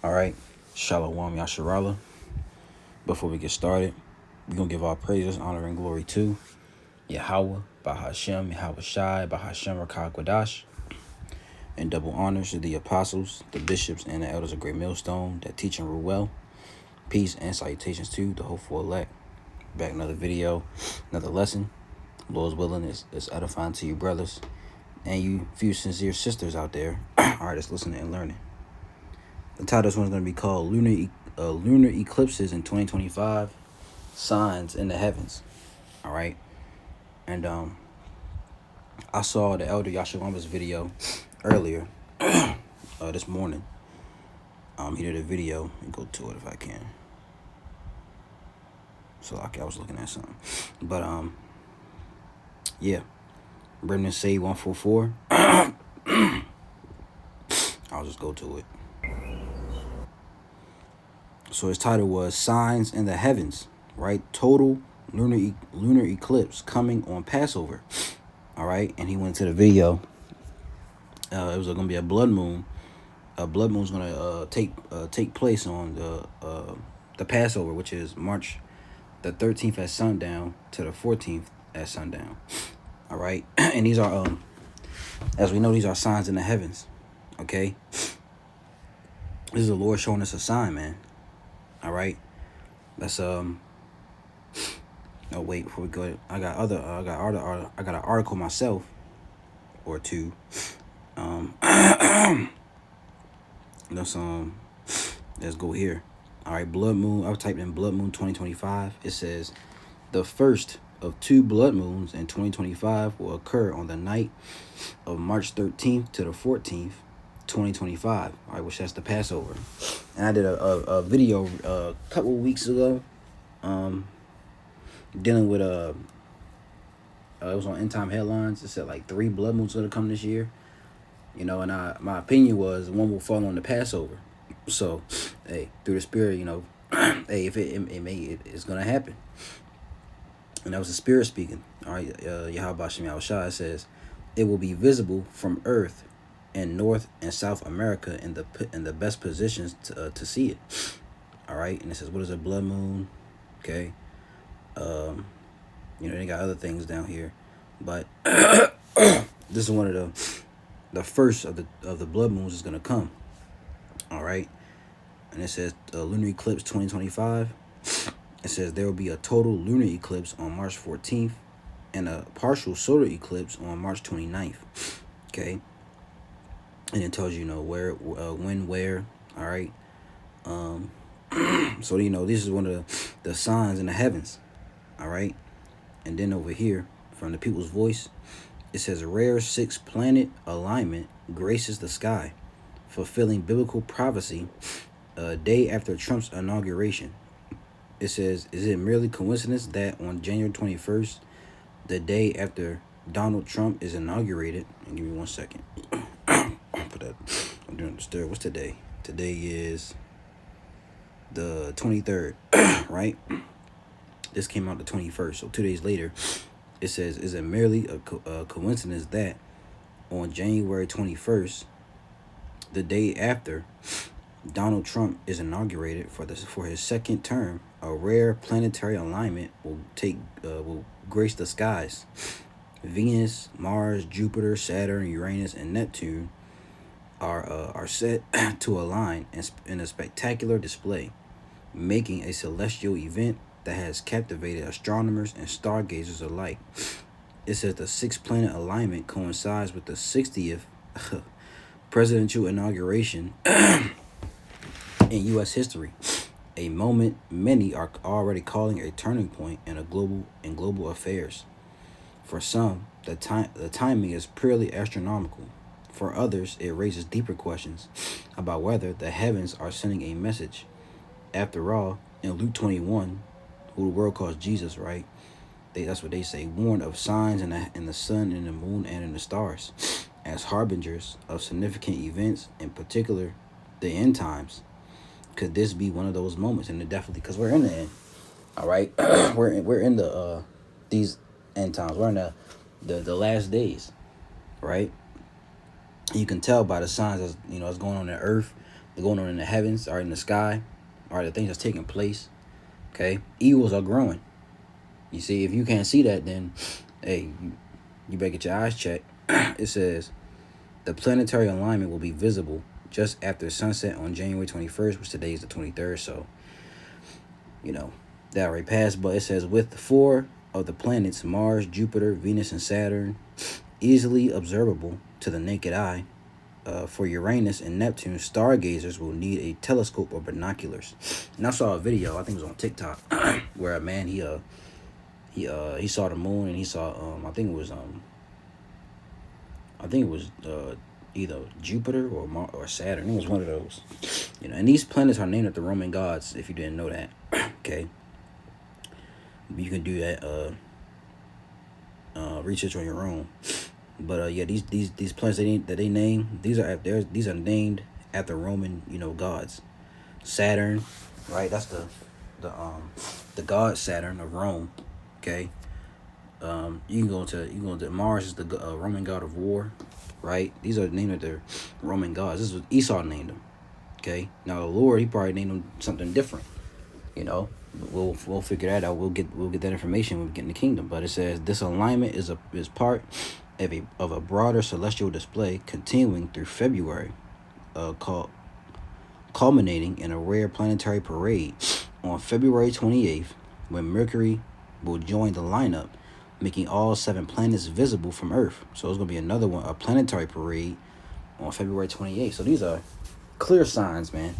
All right, Shalom Yasharala. Before we get started, we're going to give our praises, honor, and glory to Yahweh, Bahashem, Yahweh Shai, Bahashem, Rakah Kwadash, and double honors to the apostles, the bishops, and the elders of Great Millstone that teach and rule well. Peace and salutations to the hopeful elect. Back another video, another lesson. Lord's willing is edifying to you brothers and you few sincere sisters out there. All right, that's listening and learning. The title of this one's going to be called Lunar Eclipses in 2025, Signs in the Heavens. All right. And I saw the Elder Yashawamba's video earlier this morning. He did a video. Let me go to it if I can. So like I was looking at something. But yeah. Brendan Say 144. I'll just go to it. So his title was Signs in the Heavens, right? Total lunar eclipse coming on Passover. All right. And he went to the video. It was going to be a blood moon. A blood moon is going to take place on the Passover, which is March the 13th at sundown to the 14th at sundown. All right. And these are, as we know, these are signs in the heavens. Okay. This is the Lord showing us a sign, man. All right. That's Oh wait, before we go, I got an article myself or two. Let's go here. All right, blood moon. I typed in blood moon 2025. It says the first of two blood moons in 2025 will occur on the night of March 13th to the 14th, 2025. All right, which that's the Passover. And I did a video a couple weeks ago, dealing with it was on End Time Headlines. It said like 3 blood moons gonna come this year, and my opinion was one will fall on the Passover. So, hey, through the Spirit, hey, if it's gonna happen. And that was the Spirit speaking. All right, Yahweh Shem Yahweh Shai says it will be visible from Earth in North and South America in the best positions to see it. All right, and it says what is a blood moon? Okay, they got other things down here, but this is one of the first of the blood moons is gonna come. All right, and it says lunar eclipse 2025. It says there will be a total lunar eclipse on March 14th and a partial solar eclipse on March 29th. Okay. And it tells you, where, when, where. All right. So, this is one of the signs in the heavens. All right. And then over here, from the People's Voice, it says a rare 6-planet alignment graces the sky, fulfilling biblical prophecy a day after Trump's inauguration. It says, is it merely coincidence that on January 21st, the day after Donald Trump is inaugurated, and give me 1 second. Put that. I'm doing the stir. What's today? Today is the 23rd, right? This came out the 21st, so 2 days later, it says, is it merely a coincidence that on January 21st, the day after Donald Trump is inaugurated for his second term, a rare planetary alignment will grace the skies. Venus, Mars, Jupiter, Saturn, Uranus, and Neptune are set to align in a spectacular display, making a celestial event that has captivated astronomers and stargazers alike. It says the 6-planet alignment coincides with the 60th presidential inauguration in U.S. history, a moment many are already calling a turning point in global affairs. For some, the timing is purely astronomical. For others, it raises deeper questions about whether the heavens are sending a message. After all, in Luke 21, who the world calls Jesus, right? That's what they say. Warned of signs in the sun, and the moon, and in the stars, as harbingers of significant events, in particular, the end times. Could this be one of those moments? And definitely, because we're in the end. All right, we're in the these end times. We're in the last days, right? You can tell by the signs that's going on in Earth. going on in the heavens or in the sky, or the things that's taking place. Okay, evils are growing. You see, if you can't see that, then hey, you better get your eyes checked. It says the planetary alignment will be visible just after sunset on January 21st, which today is the 23rd. So, that already passed. But it says with 4 of the planets, Mars, Jupiter, Venus, and Saturn, easily observable to the naked eye. For Uranus and Neptune, stargazers will need a telescope or binoculars. And I saw a video, I think it was on TikTok, where a man he saw the moon, and he saw I think it was either Jupiter or Saturn. It was one of those. And these planets are named after Roman gods. If you didn't know that, okay, you can do that research on your own. But yeah, these planets that they name, these are named after Roman gods. Saturn, right? That's the god Saturn of Rome. Okay. You can go to Mars is the Roman god of war, right? These are named after Roman gods. This is what Esau named them. Okay. Now the Lord, he probably named them something different. We'll figure that out. We'll get that information when we get in the kingdom. But it says this alignment is part of a broader celestial display continuing through February, culminating in a rare planetary parade on February 28th, when Mercury will join the lineup, making all 7 planets visible from Earth. So it's going to be another one, a planetary parade on February 28th. So these are clear signs, man.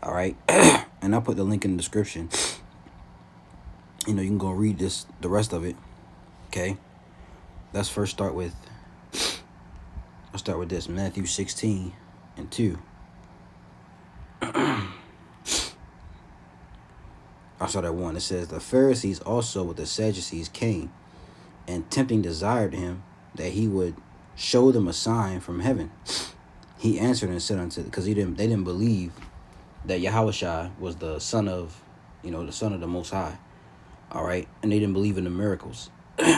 All right. And I'll put the link in the description. You can go read the rest of it. Okay. Let's first start with this, Matthew 16:2. I'll start at 1. It says, the Pharisees also with the Sadducees came, and tempting desired him that he would show them a sign from heaven. He answered and said unto them, because they didn't believe that Yahushua was the son of the Most High. All right, and they didn't believe in the miracles,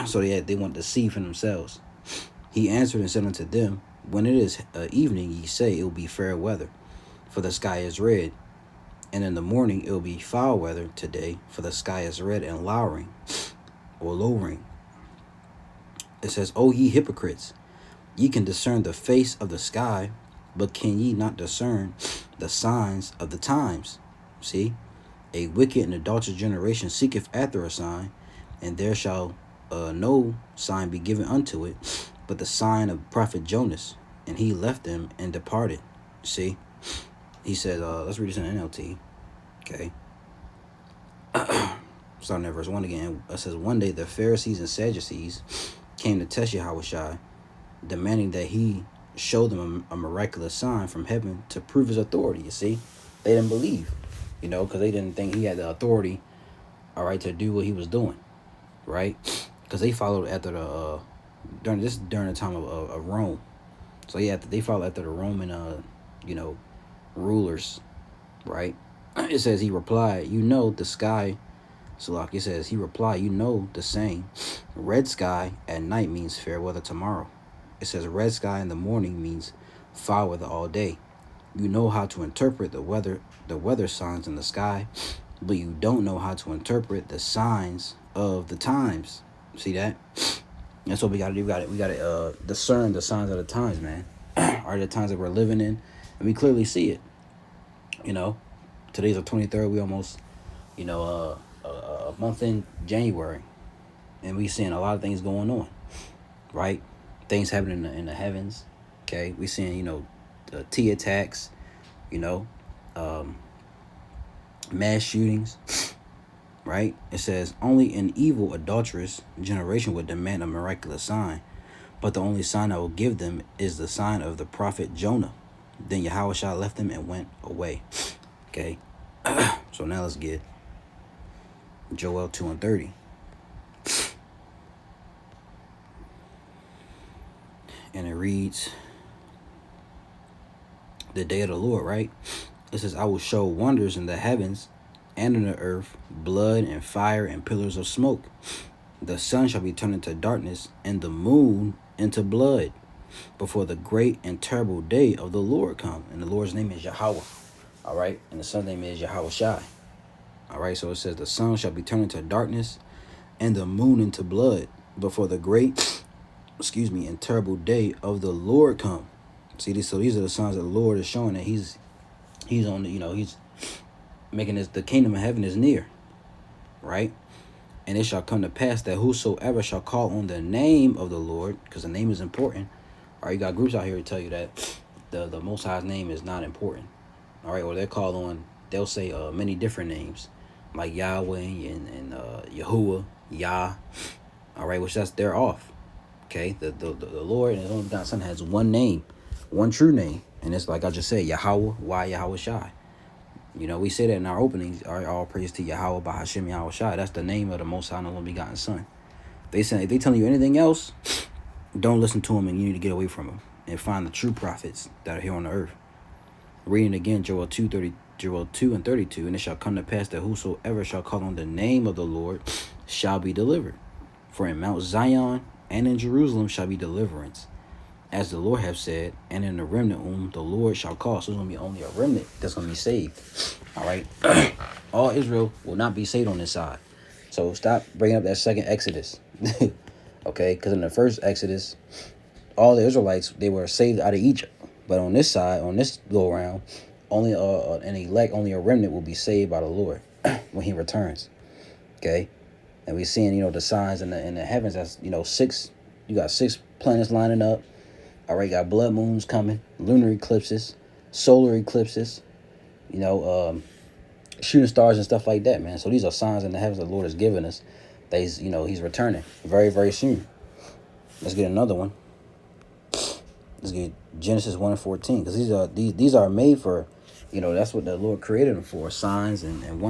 so they wanted to see for themselves. He answered and said unto them, when it is evening, ye say it will be fair weather, for the sky is red. And in the morning it will be foul weather today, for the sky is red and lowering. It says, O ye hypocrites, ye can discern the face of the sky, but can ye not discern the signs of the times? See, a wicked and adulterous generation seeketh after a sign, and there shall no sign be given unto it, but the sign of prophet Jonas. And he left them and departed. See, he said, let's read this in NLT. Okay. Starting at verse 1 again. It says, one day the Pharisees and Sadducees came to test Yahushua, demanding that he show them a miraculous sign from heaven to prove his authority. You see, they didn't believe, because they didn't think he had the authority, all right, to do what he was doing, right? Because they followed after during the time of Rome. So yeah, they followed after the Roman rulers, right? It says he replied, the sky. Salak, it says he replied, the saying, red sky at night means fair weather tomorrow. It says red sky in the morning means foul weather all day. You know how to interpret the weather signs in the sky, but you don't know how to interpret the signs of the times. See that? That's what we got to do. We got to discern the signs of the times, man. Are the times that we're living in, and we clearly see it. Today's the 23rd. We almost, a month in January, and we seeing a lot of things going on, right? Things happening in the heavens. Okay, we seeing the T attacks, mass shootings, right? It says only an evil, adulterous generation would demand a miraculous sign, but the only sign I will give them is the sign of the prophet Jonah. Then Yahushua left them and went away. Okay, so now let's get Joel 2:30. And it reads, the day of the Lord, right? It says, I will show wonders in the heavens and in the earth, blood and fire and pillars of smoke. The sun shall be turned into darkness and the moon into blood before the great and terrible day of the Lord come. And the Lord's name is Yahweh. All right, and the son's name is Yahweh Shai. All right, so it says the sun shall be turned into darkness and the moon into blood before the great, and terrible day of the Lord come. See, so these are the signs that the Lord is showing that he's on the, he's making this, the kingdom of heaven is near, right? And it shall come to pass that whosoever shall call on the name of the Lord, because the name is important. All right, you got groups out here to tell you that the Most High's name is not important. All right, or they'll say many different names, like Yahweh and Yahuwah, Yah. All right, which they're off. Okay, the Lord and His only begotten Son has one name, one true name, and it's like I just said, Yahweh, why Yahweh Shai. We say that in our openings. All praise to Yahweh by Hashem Yahweh Shai. That's the name of the Most High and only begotten Son. If they telling you anything else, don't listen to them, and you need to get away from them and find the true prophets that are here on the earth. Reading again, Joel 2 and 32, and it shall come to pass that whosoever shall call on the name of the Lord shall be delivered. For in Mount Zion and in Jerusalem shall be deliverance, as the Lord hath said, and in the remnant whom the Lord shall call. So it's going to be only a remnant that's going to be saved. All right. All Israel will not be saved on this side. So stop bringing up that second Exodus. Okay, because in the first Exodus, all the Israelites, they were saved out of Egypt. But on this side, on this go around, only only a remnant will be saved by the Lord when He returns. Okay, and we're seeing the signs in the heavens. That's six. You got 6 planets lining up. All right, you got blood moons coming, lunar eclipses, solar eclipses. Shooting stars and stuff like that, man. So these are signs in the heavens that the Lord has given us. That He's returning very, very soon. Let's get another one. Let's get Genesis 1 and 14, because these are made for, that's what the Lord created them for, signs and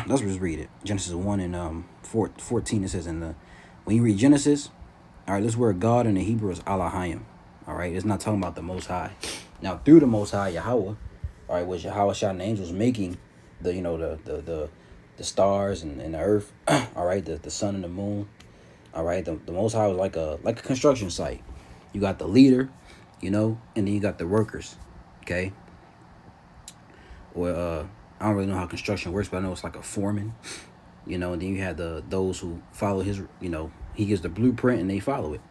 let's just read it. Genesis 1 and 14. It says when you read Genesis, all right, this word God in the Hebrew is Elohim. All right, it's not talking about the Most High. Now through the Most High Yahweh, all right, was Yahweh Shai and the angels making the stars and the earth, all right, the sun and the moon. All right, the Most High was like a construction site. You got the leader, and then you got the workers. Okay. Or I don't really know how construction works, but I know it's like a foreman. And then you have those who follow his. He gives the blueprint and they follow it.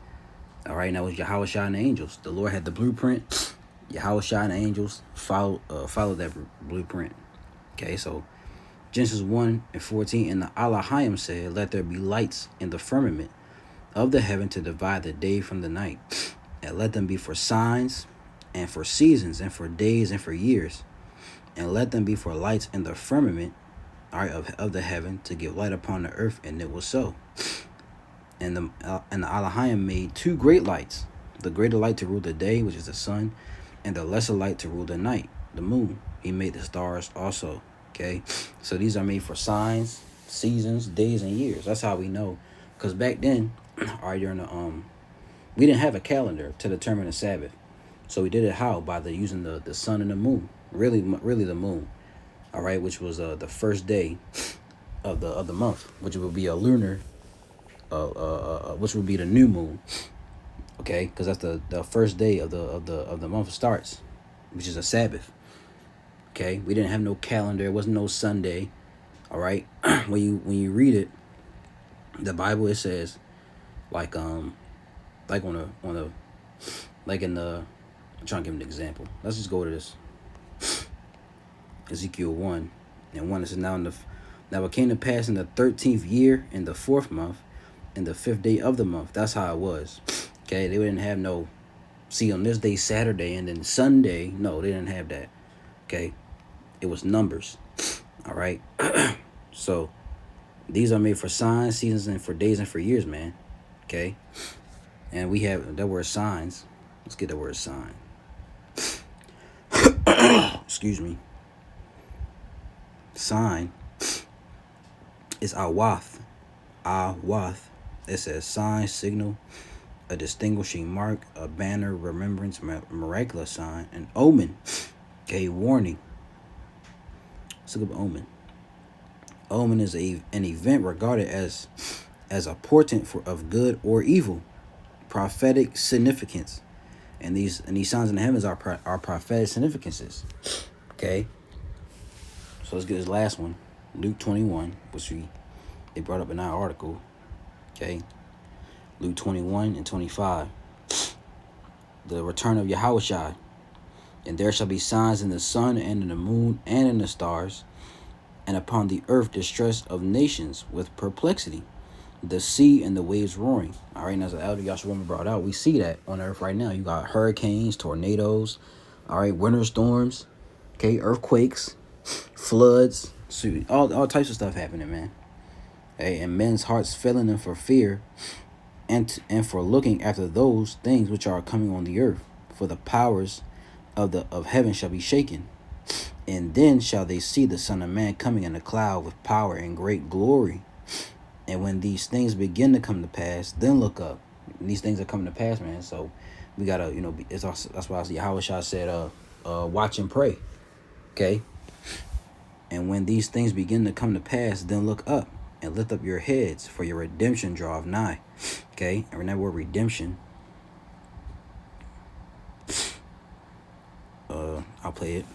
All right, and that was Yahweh Shai and the angels. The Lord had the blueprint. Yahweh Shai and the angels followed that blueprint. Okay, so Genesis 1 and 14, and the Elohim said, let there be lights in the firmament of the heaven to divide the day from the night, and let them be for signs, and for seasons, and for days, and for years, and let them be for lights in the firmament, all right, of the heaven, to give light upon the earth. And it was so. And the Elohim made 2 great lights, the greater light to rule the day, which is the sun, and the lesser light to rule the night, the moon. He made the stars also. Okay, so these are made for signs, seasons, days, and years. That's how we know, because back then, all right, during we didn't have a calendar to determine the Sabbath, so we did it how? By using the sun and the moon. Really the moon. All right, which was the first day of the month, which would be a lunar, which would be the new moon. Okay, because that's the first day of the month starts, which is a Sabbath. Okay, we didn't have no calendar. It wasn't no Sunday. All right, when you read it, the Bible, it says like in the I'm trying to give an example. Let's just go to this. Ezekiel 1 and 1. It says now it came to pass in the 13th year, in the 4th month, in the 5th day of the month. That's how it was. Okay, they didn't have no on this day Saturday and then Sunday. No, they didn't have that. Okay, it was numbers. All right. So these are made for signs, seasons, and for days and for years, man. Okay, and we have that word signs. Let's get the word sign. Excuse me. Sign is awath. Awath. It says sign, signal, a distinguishing mark, a banner, remembrance, miraculous sign, an omen. Okay, warning. Let's look up omen. Omen is an event regarded as a portent of good or evil, prophetic significance, And these signs in the heavens are prophetic significances. Okay. So let's get this last one. Luke 21, which they brought up in our article. Okay. Luke 21 and 25. The return of Yahushua. And there shall be signs in the sun and in the moon and in the stars, and upon the earth distress of nations with perplexity, the sea and the waves roaring. All right, and as the elder Yashua brought out, we see that on earth right now. You got hurricanes, tornadoes, all right, winter storms, okay, earthquakes, floods, all types of stuff happening, man. Okay, and men's hearts failing them for fear and for looking after those things which are coming on the earth, for the powers of heaven shall be shaken. And then shall they see the Son of Man coming in a cloud with power and great glory. And when these things begin to come to pass, then look up. And these things are coming to pass, man. So we gotta, it's also, that's why Yahushua said, watch and pray. Okay. And when these things begin to come to pass, then look up and lift up your heads, for your redemption draweth nigh. Okay. And remember that word redemption. I'll play it.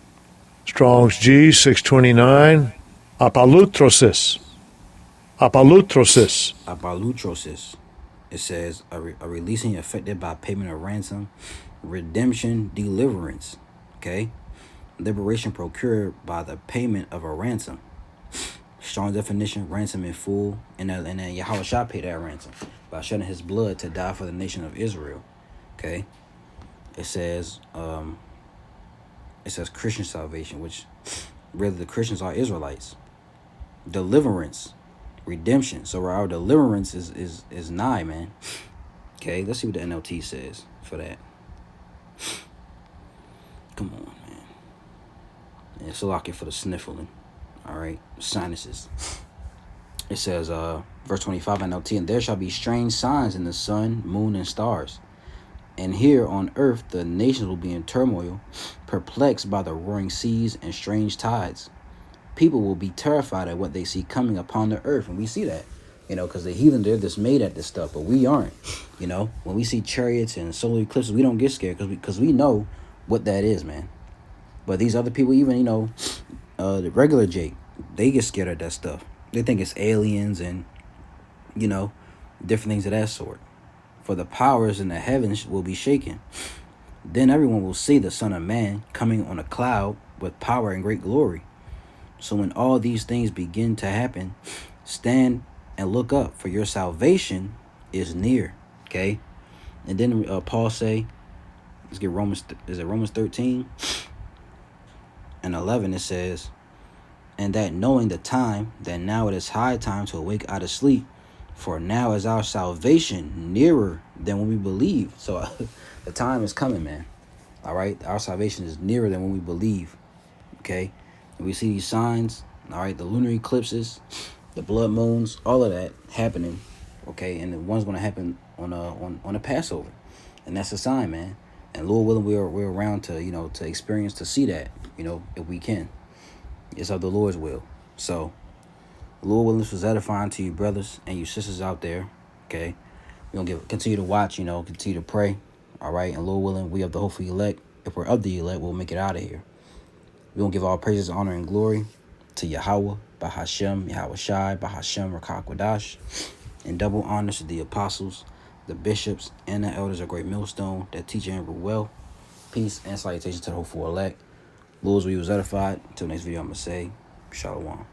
Strong's G 629. Apalutrosis. Apalutrosis. It says a releasing effected by payment of ransom, redemption, deliverance. Okay, liberation procured by the payment of a ransom. Strong definition: ransom in full, and then Yahushua paid that ransom by shedding his blood to die for the nation of Israel. Okay, it says Christian salvation, which really the Christians are Israelites. Deliverance, redemption. So our deliverance is nigh, man. Okay, let's see what the NLT says for that. Come on, man. Yeah, it's a locket for the sniffling. All right, sinuses. It says, verse 25 NLT, and there shall be strange signs in the sun, moon, and stars. And here on earth the nations will be in turmoil, perplexed by the roaring seas and strange tides. People will be terrified at what they see coming upon the earth. And we see that, because the heathen, they're dismayed at this stuff, but we aren't. When we see chariots and solar eclipses, we don't get scared because we know what that is, man. But these other people, even, the regular Jake, they get scared at that stuff. They think it's aliens and, different things of that sort. For the powers in the heavens will be shaken. Then everyone will see the Son of Man coming on a cloud with power and great glory. So when all these things begin to happen, stand and look up, for your salvation is near. Okay? And then Paul say, let's get Romans 13 and 11, it says, and that knowing the time, that now it is high time to awake out of sleep, for now is our salvation nearer than when we believe. So the time is coming, man. All right? Our salvation is nearer than when we believe. Okay? And we see these signs, all right? The lunar eclipses, the blood moons, all of that happening. Okay? And the one's going to happen on a Passover. And that's a sign, man. And Lord willing, we're around to, to experience, to see that, if we can. It's of the Lord's will. So, Lord willing, this was edifying to you brothers and you sisters out there. Okay? We're going to continue to watch, continue to pray. All right? And Lord willing, we have the hope for elect. If we're of the elect, we'll make it out of here. We're going to give all praises, honor, and glory to Yahweh, Bahashem, Yahushai, Bahashem, Rakak Wadash, and double honors to the apostles, the bishops, and the elders of Great Millstone that teach and rule well. Peace and salutations to the hopeful elect. Lords, we was edified. Until next video, I'm going to say, Shalom.